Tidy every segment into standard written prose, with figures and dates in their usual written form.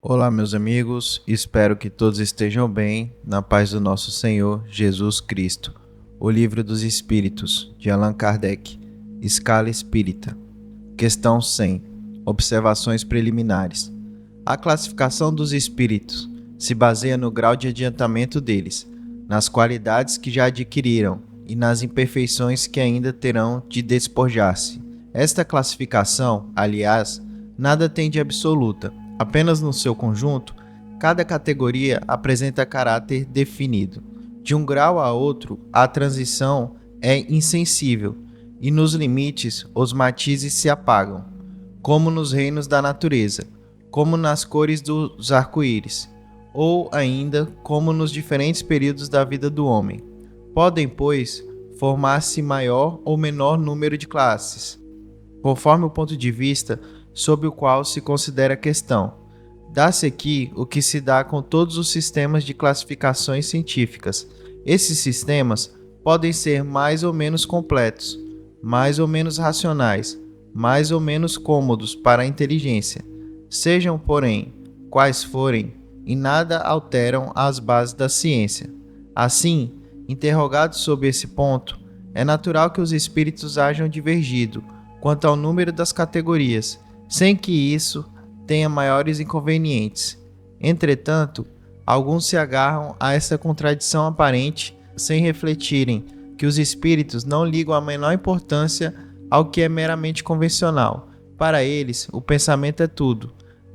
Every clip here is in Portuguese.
Olá, meus amigos, espero que todos estejam bem, na paz do nosso Senhor Jesus Cristo. O Livro dos Espíritos, de Allan Kardec, Escala Espírita. Questão 100. Observações preliminares. A classificação dos espíritos se baseia no grau de adiantamento deles, nas qualidades que já adquiriram e nas imperfeições que ainda terão de despojar-se. Esta classificação, aliás, nada tem de absoluta. Apenas no seu conjunto, cada categoria apresenta caráter definido. De um grau a outro, a transição é insensível e nos limites os matizes se apagam, como nos reinos da natureza, como nas cores dos arco-íris, ou ainda como nos diferentes períodos da vida do homem. Podem, pois, formar-se maior ou menor número de classes, conforme o ponto de vista sob o qual se considera a questão. Dá-se aqui o que se dá com todos os sistemas de classificações científicas. Esses sistemas podem ser mais ou menos completos, mais ou menos racionais, mais ou menos cômodos para a inteligência. Sejam, porém, quais forem, em nada alteram as bases da ciência. Assim, interrogados sobre esse ponto, é natural que os espíritos hajam divergido quanto ao número das categorias, sem que isso tenha maiores inconvenientes. Entretanto, alguns se agarram a essa contradição aparente sem refletirem que os espíritos não ligam a menor importância ao que é meramente convencional. Para eles, o pensamento é tudo.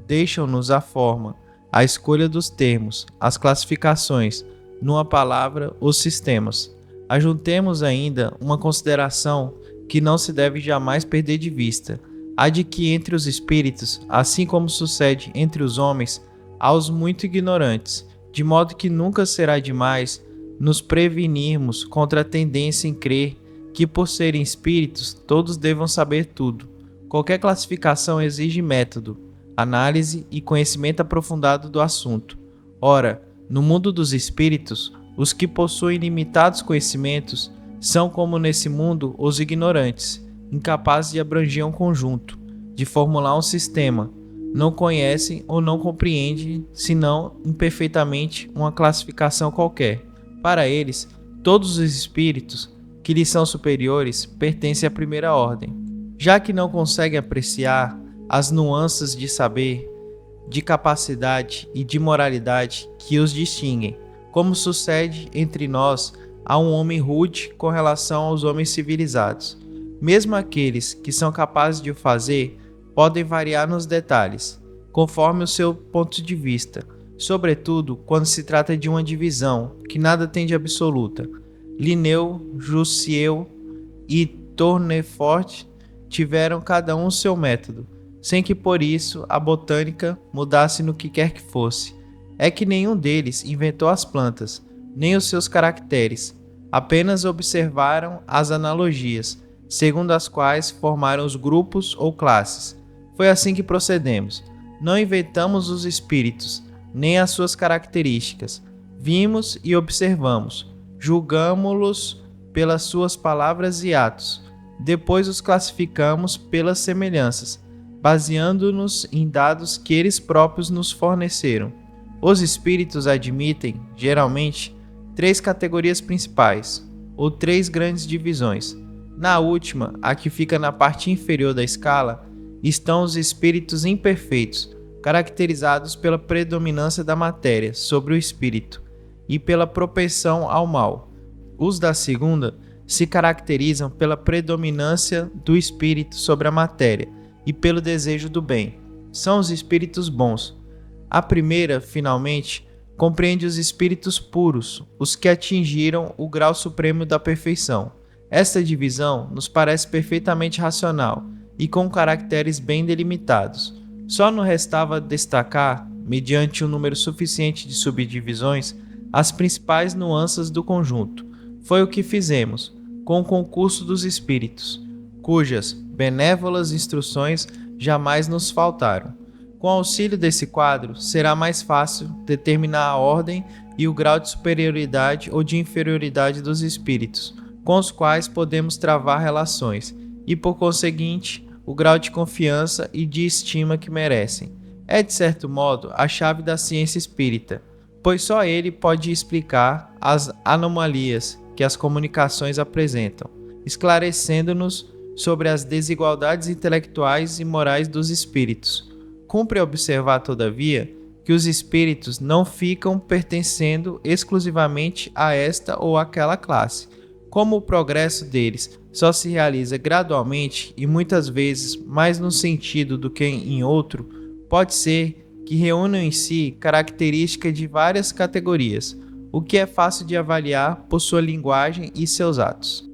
Deixam-nos a forma, a escolha dos termos, as classificações, numa palavra, os sistemas. Ajuntemos ainda uma consideração que não se deve jamais perder de vista, a de que entre os espíritos, assim como sucede entre os homens, há os muito ignorantes, de modo que nunca será demais nos prevenirmos contra a tendência em crer que, por serem espíritos, todos devam saber tudo. Qualquer classificação exige método, análise e conhecimento aprofundado do assunto. Ora, no mundo dos espíritos, os que possuem limitados conhecimentos são, como nesse mundo, os ignorantes, incapazes de abranger um conjunto, de formular um sistema, não conhecem ou não compreendem, senão imperfeitamente, uma classificação qualquer. Para eles, todos os espíritos que lhes são superiores pertencem à primeira ordem, já que não conseguem apreciar as nuances de saber, de capacidade e de moralidade que os distinguem, como sucede entre nós a um homem rude com relação aos homens civilizados. Mesmo aqueles que são capazes de o fazer podem variar nos detalhes, conforme o seu ponto de vista, sobretudo quando se trata de uma divisão que nada tem de absoluta. Linneu, Jussieu e Tournefort tiveram cada um seu método, sem que por isso a botânica mudasse no que quer que fosse. É que nenhum deles inventou as plantas, nem os seus caracteres, apenas observaram as analogias, segundo as quais formaram os grupos ou classes. Foi assim que procedemos. Não inventamos os espíritos, nem as suas características. Vimos e observamos, julgamo-los pelas suas palavras e atos. Depois os classificamos pelas semelhanças, baseando-nos em dados que eles próprios nos forneceram. Os espíritos admitem, geralmente, 3 categorias principais, ou 3 grandes divisões. Na última, a que fica na parte inferior da escala, estão os espíritos imperfeitos, caracterizados pela predominância da matéria sobre o espírito e pela propensão ao mal. Os da segunda se caracterizam pela predominância do espírito sobre a matéria e pelo desejo do bem. São os espíritos bons. A primeira, finalmente, compreende os espíritos puros, os que atingiram o grau supremo da perfeição. Esta divisão nos parece perfeitamente racional e com caracteres bem delimitados. Só nos restava destacar, mediante um número suficiente de subdivisões, as principais nuances do conjunto. Foi o que fizemos, com o concurso dos espíritos, cujas benévolas instruções jamais nos faltaram. Com auxílio desse quadro, será mais fácil determinar a ordem e o grau de superioridade ou de inferioridade dos espíritos, com os quais podemos travar relações, e por conseguinte, o grau de confiança e de estima que merecem. É, de certo modo, a chave da ciência espírita, pois só ele pode explicar as anomalias que as comunicações apresentam, esclarecendo-nos sobre as desigualdades intelectuais e morais dos espíritos. Cumpre observar, todavia, que os espíritos não ficam pertencendo exclusivamente a esta ou aquela classe. Como o progresso deles só se realiza gradualmente e muitas vezes mais num sentido do que em outro, pode ser que reúnam em si características de várias categorias, o que é fácil de avaliar por sua linguagem e seus atos.